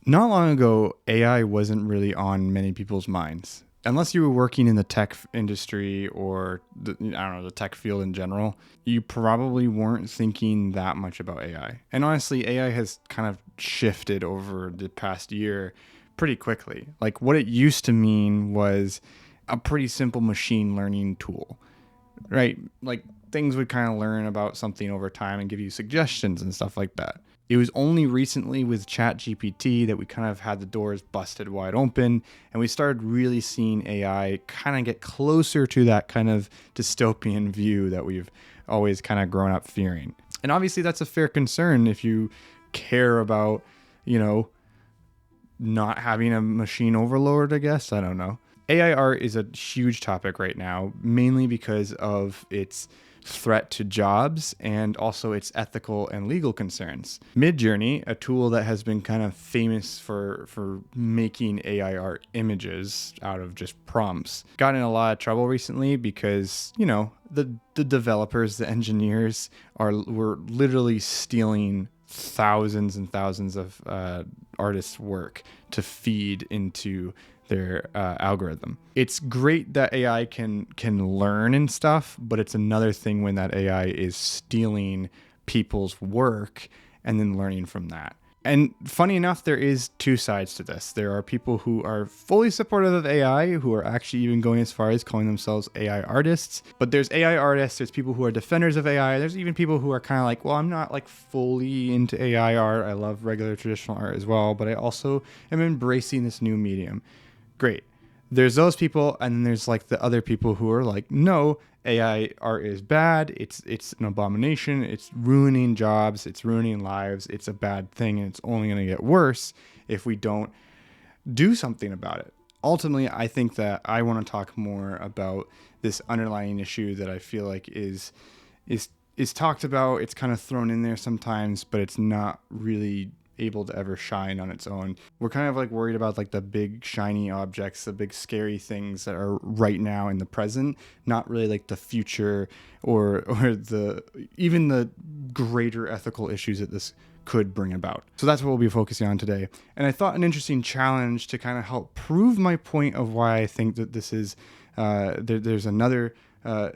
Not long ago, AI wasn't really on many people's minds. Unless you were working in the tech industry or the tech field in general, you probably weren't thinking that much about AI. And honestly, AI has kind of shifted over the past year pretty quickly. Like what it used to mean was a pretty simple machine learning tool, right? Like things would kind of learn about something over time and give you suggestions and stuff like that. It was only recently with ChatGPT that we kind of had the doors busted wide open and we started really seeing AI kind of get closer to that kind of dystopian view that we've always kind of grown up fearing. And obviously that's a fair concern if you care about, you know, not having a machine overload, I guess. I don't know. AI art is a huge topic right now, mainly because of its threat to jobs and also its ethical and legal concerns. Midjourney, a tool that has been kind of famous for making AI art images out of just prompts, got in a lot of trouble recently because, you know, the developers, the engineers were literally stealing thousands and thousands of artists' work to feed into their algorithm. It's great that AI can learn and stuff, but it's another thing when that AI is stealing people's work and then learning from that. And funny enough, there is two sides to this. There are people who are fully supportive of AI, who are actually even going as far as calling themselves AI artists. But there's AI artists, there's people who are defenders of AI. There's even people who are kind of like, well, I'm not like fully into AI art. I love regular traditional art as well, but I also am embracing this new medium. Great. There's those people, and then there's like the other people who are like, no, AI art is bad. It's an abomination. It's ruining jobs. It's ruining lives. It's a bad thing, and it's only going to get worse if we don't do something about it. Ultimately, I think that I want to talk more about this underlying issue that I feel like is talked about. It's kind of thrown in there sometimes, but it's not really able to ever shine on its own. We're kind of like worried about like the big shiny objects, the big scary things that are right now in the present, not really like the future or the even the greater ethical issues that this could bring about. So that's what we'll be focusing on today. And I thought an interesting challenge to kind of help prove my point of why I think that this is there's another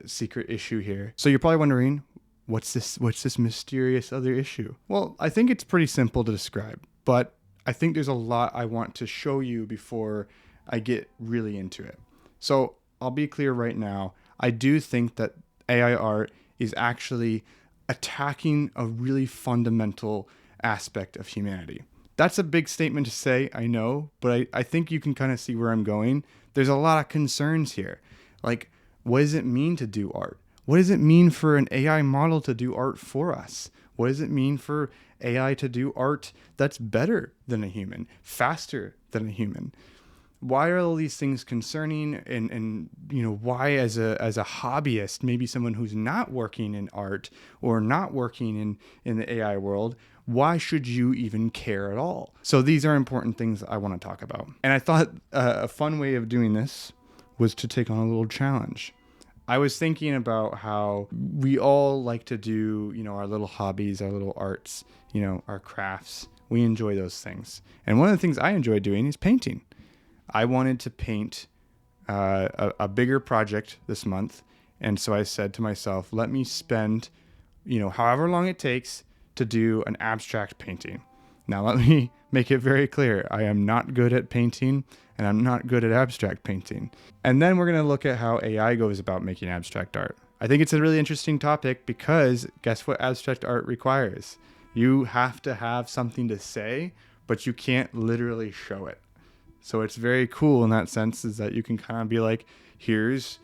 secret issue here. So you're probably wondering, what's this mysterious other issue? Well, I think it's pretty simple to describe, but I think there's a lot I want to show you before I get really into it. So I'll be clear right now. I do think that AI art is actually attacking a really fundamental aspect of humanity. That's a big statement to say, I know, but I think you can kind of see where I'm going. There's a lot of concerns here. Like, what does it mean to do art? What does it mean for an AI model to do art for us? What does it mean for AI to do art that's better than a human, faster than a human? Why are all these things concerning? And you know, why as a hobbyist, maybe someone who's not working in art or not working in the AI world, why should you even care at all? So these are important things I want to talk about. And I thought a fun way of doing this was to take on a little challenge. I was thinking about how we all like to do, you know, our little hobbies, our little arts, you know, our crafts. We enjoy those things. And one of the things I enjoy doing is painting. I wanted to paint a bigger project this month. And so I said to myself, let me spend, you know, however long it takes to do an abstract painting. Now, let me make it very clear. I am not good at painting and I'm not good at abstract painting. And then we're going to look at how AI goes about making abstract art. I think it's a really interesting topic because guess what abstract art requires? You have to have something to say, but you can't literally show it. So it's very cool in that sense, is that you can kind of be like, here's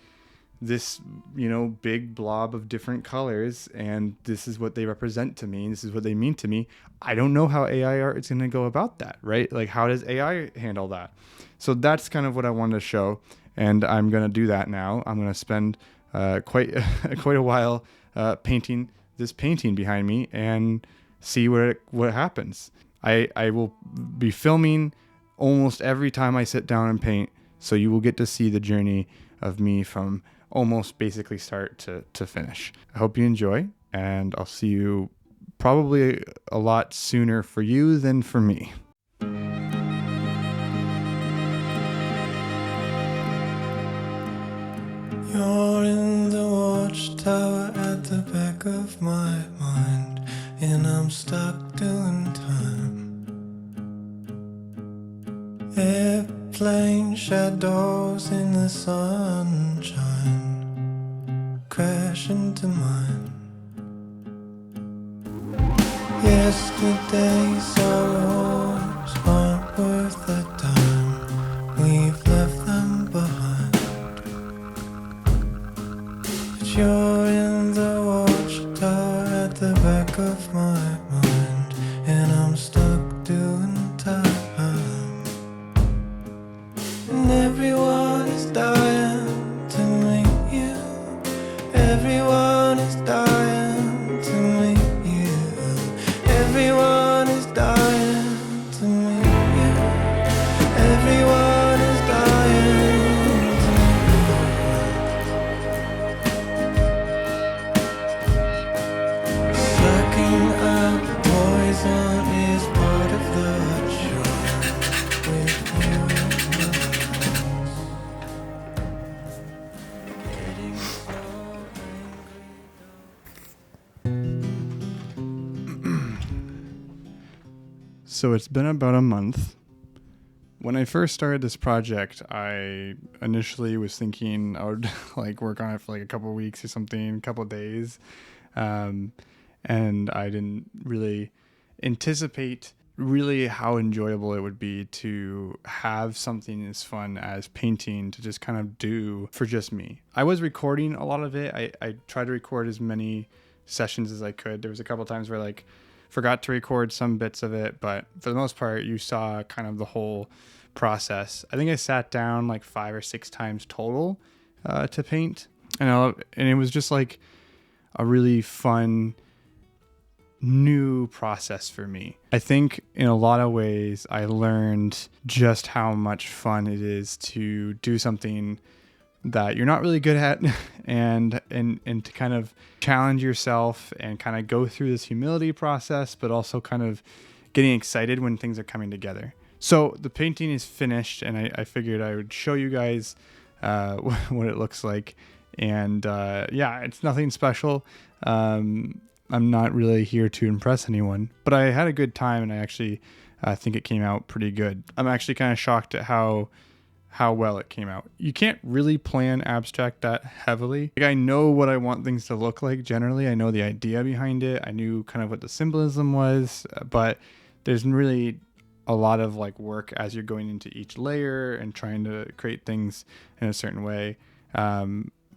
this, you know, big blob of different colors, and this is what they represent to me, and this is what they mean to me. I don't know how AI art is going to go about that, right? Like, how does AI handle that? So that's kind of what I wanted to show, and I'm going to do that now. I'm going to spend quite a while painting this painting behind me and see what happens. I will be filming almost every time I sit down and paint, so you will get to see the journey of me from almost basically start to finish. I hope you enjoy, and I'll see you probably a lot sooner for you than for me. watchtower at the back of my mind, and I'm stuck doing time. Airplane shadows in the sunshine crash into mine. Yesterday's sorrows aren't worth the time. We've left them behind. But you're in the watchtower at the back of my mind, and I'm stuck doing time. And everyone is dying to meet you. Everyone is dying to meet you. Everyone is dying to meet you. Everyone is dying to meet you. Sucking up poison is part of the charm with you in my getting so So it's been about a month. When I first started this project, I initially was thinking I would like work on it for like a couple of weeks or something, a couple of days. And I didn't really anticipate really how enjoyable it would be to have something as fun as painting to just kind of do for just me. I was recording a lot of it. I tried to record as many sessions as I could. There was a couple of times where like forgot to record some bits of it, but for the most part, you saw kind of the whole process. I think I sat down like 5 or 6 times total to paint, and it was just like a really fun new process for me. I think in a lot of ways I learned just how much fun it is to do something that you're not really good at and to kind of challenge yourself and kind of go through this humility process, but also kind of getting excited when things are coming together. So the painting is finished, and I figured I would show you guys what it looks like. And yeah, it's nothing special. I'm not really here to impress anyone, but I had a good time, and I actually think it came out pretty good. I'm actually kind of shocked at how well it came out. You can't really plan abstract that heavily. Like, I know what I want things to look like generally. I know the idea behind it. I knew kind of what the symbolism was, but there's really a lot of like work as you're going into each layer and trying to create things in a certain way.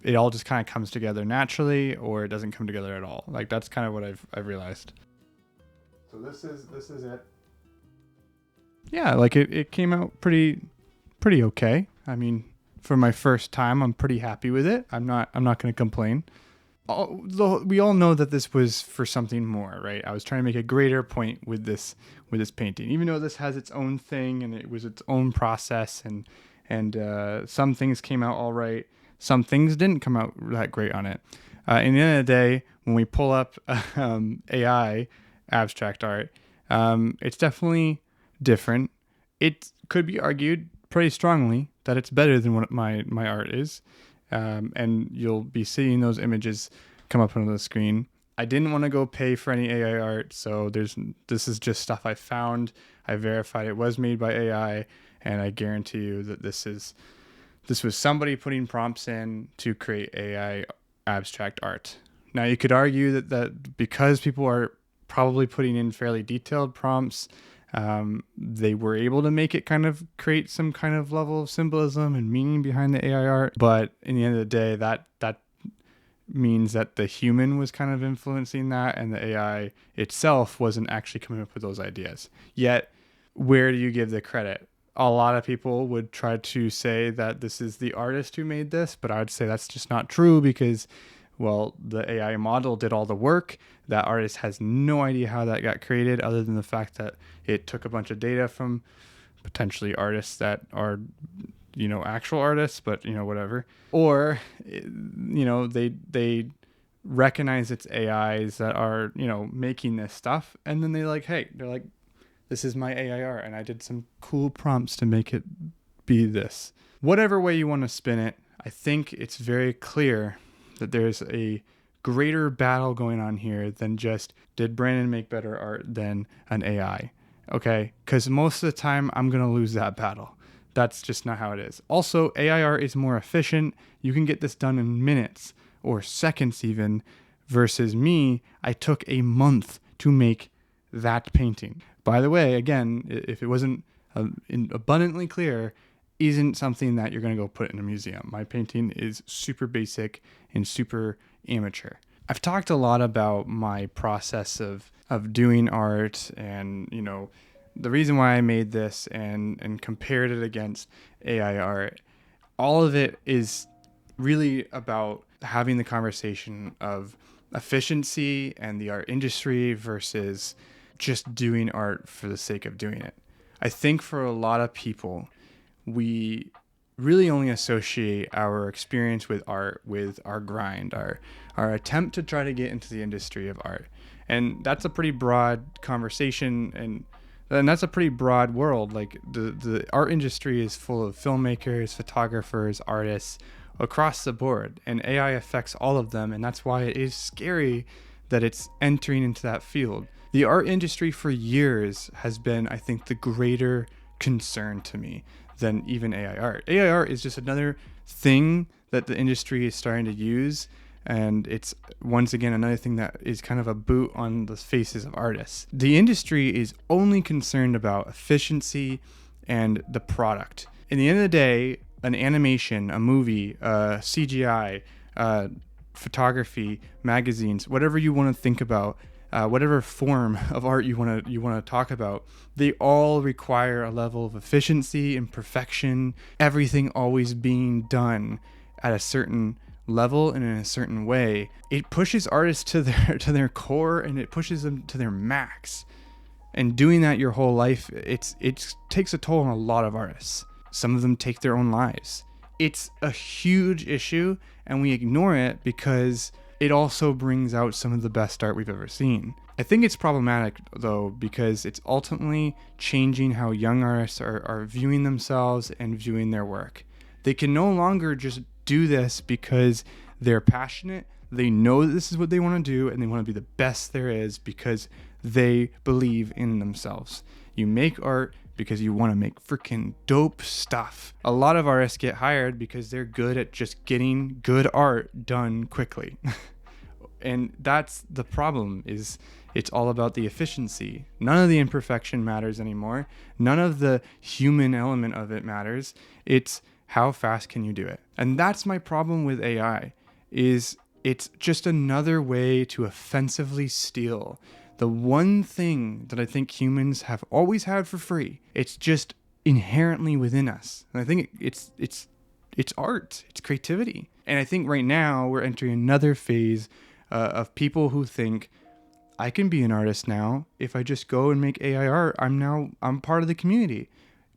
It all just kind of comes together naturally, or it doesn't come together at all. Like, that's kind of what I've realized. So this is it. Yeah, like it came out pretty okay. I mean, for my first time, I'm pretty happy with it. I'm not going to complain. We all know that this was for something more, right? I was trying to make a greater point with this painting, even though this has its own thing and it was its own process, and some things came out all right. Some things didn't come out that great on it. In the end of the day, when we pull up AI abstract art, it's definitely different. It could be argued pretty strongly that it's better than what my art is. And you'll be seeing those images come up on the screen. I didn't want to go pay for any AI art, so this is just stuff I found. I verified it was made by AI, and I guarantee you that this was somebody putting prompts in to create AI abstract art. Now, you could argue that because people are probably putting in fairly detailed prompts, they were able to make it kind of create some kind of level of symbolism and meaning behind the AI art. But in the end of the day, that means that the human was kind of influencing that, and the AI itself wasn't actually coming up with those ideas. Yet, where do you give the credit? A lot of people would try to say that this is the artist who made this, but I would say that's just not true because, well, the AI model did all the work. That artist has no idea how that got created, other than the fact that it took a bunch of data from potentially artists that are, actual artists, but, whatever. Or, they recognize it's AIs that are, making this stuff. And then they're like, this is my AI art, and I did some cool prompts to make it be this. Whatever way you want to spin it, I think it's very clear that there's a greater battle going on here than just, did Brandon make better art than an AI? Okay, because most of the time I'm going to lose that battle. That's just not how it is. Also, AI art is more efficient. You can get this done in minutes or seconds even, versus me, I took a month to make that painting. By the way, again, if it wasn't abundantly clear, isn't something that you're going to go put in a museum. My painting is super basic and super amateur. I've talked a lot about my process of doing art, and the reason why I made this and compared it against AI art. All of it is really about having the conversation of efficiency and the art industry versus just doing art for the sake of doing it. I think for a lot of people, we really only associate our experience with art with our grind, our attempt to try to get into the industry of art. And that's a pretty broad conversation, and that's a pretty broad world. Like the art industry is full of filmmakers, photographers, artists across the board, and AI affects all of them. And that's why it is scary that it's entering into that field. The art industry for years has been, I think, the greater concern to me than even AI art. AI art is just another thing that the industry is starting to use. And it's, once again, another thing that is kind of a boot on the faces of artists. The industry is only concerned about efficiency and the product. In the end of the day, an animation, a movie, CGI, photography, magazines, whatever you want to think about, whatever form of art you want to talk about, they all require a level of efficiency and perfection. Everything always being done at a certain level and in a certain way. It pushes artists to their core, and it pushes them to their max. And doing that your whole life, it takes a toll on a lot of artists. Some of them take their own lives. It's a huge issue, and we ignore it because it also brings out some of the best art we've ever seen. I think it's problematic, though, because it's ultimately changing how young artists are viewing themselves and viewing their work. They can no longer just do this because they're passionate. They know that this is what they want to do, and they want to be the best there is because they believe in themselves. You make art because you want to make freaking dope stuff. A lot of artists get hired because they're good at just getting good art done quickly. And that's the problem, is it's all about the efficiency. None of the imperfection matters anymore. None of the human element of it matters. It's how fast can you do it? And that's my problem with AI, is it's just another way to offensively steal the one thing that I think humans have always had for free. It's just inherently within us. And I think it's art, it's creativity. And I think right now we're entering another phase of people who think, I can be an artist now. If I just go and make AI art, I'm part of the community.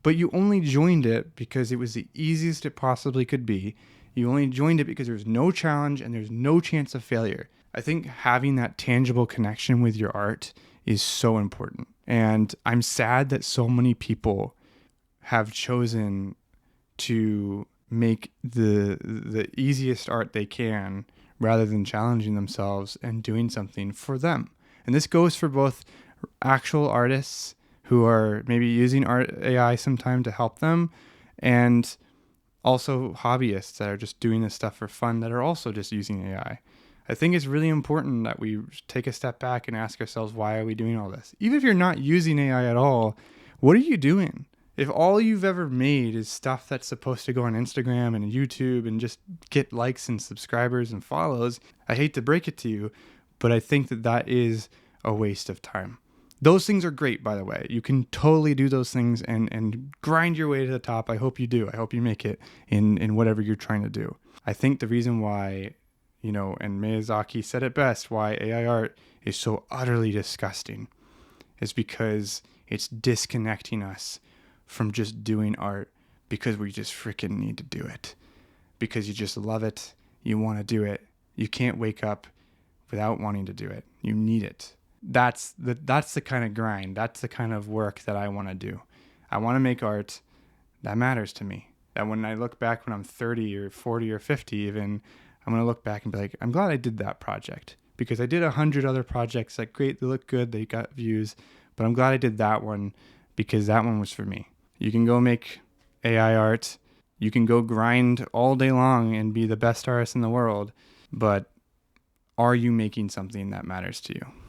But you only joined it because it was the easiest it possibly could be. You only joined it because there's no challenge and there's no chance of failure. I think having that tangible connection with your art is so important. And I'm sad that so many people have chosen to make the easiest art they can rather than challenging themselves and doing something for them. And this goes for both actual artists who are maybe using AI sometime to help them, and also hobbyists that are just doing this stuff for fun that are also just using AI. I think it's really important that we take a step back and ask ourselves, why are we doing all this? Even if you're not using AI at all, what are you doing? If all you've ever made is stuff that's supposed to go on Instagram and YouTube and just get likes and subscribers and follows, I hate to break it to you, but I think that is a waste of time. Those things are great, by the way. You can totally do those things and grind your way to the top. I hope you do. I hope you make it in whatever you're trying to do. I think the reason why, and Miyazaki said it best, why AI art is so utterly disgusting is because it's disconnecting us from just doing art because we just freaking need to do it. Because you just love it. You want to do it. You can't wake up without wanting to do it. You need it. That's the kind of grind. That's the kind of work that I want to do. I want to make art that matters to me. That when I look back when I'm 30 or 40 or 50 even, I'm going to look back and be like, I'm glad I did that project, because I did 100 other projects. Like, great, they look good, they got views, but I'm glad I did that one because that one was for me. You can go make AI art. You can go grind all day long and be the best artist in the world, but are you making something that matters to you?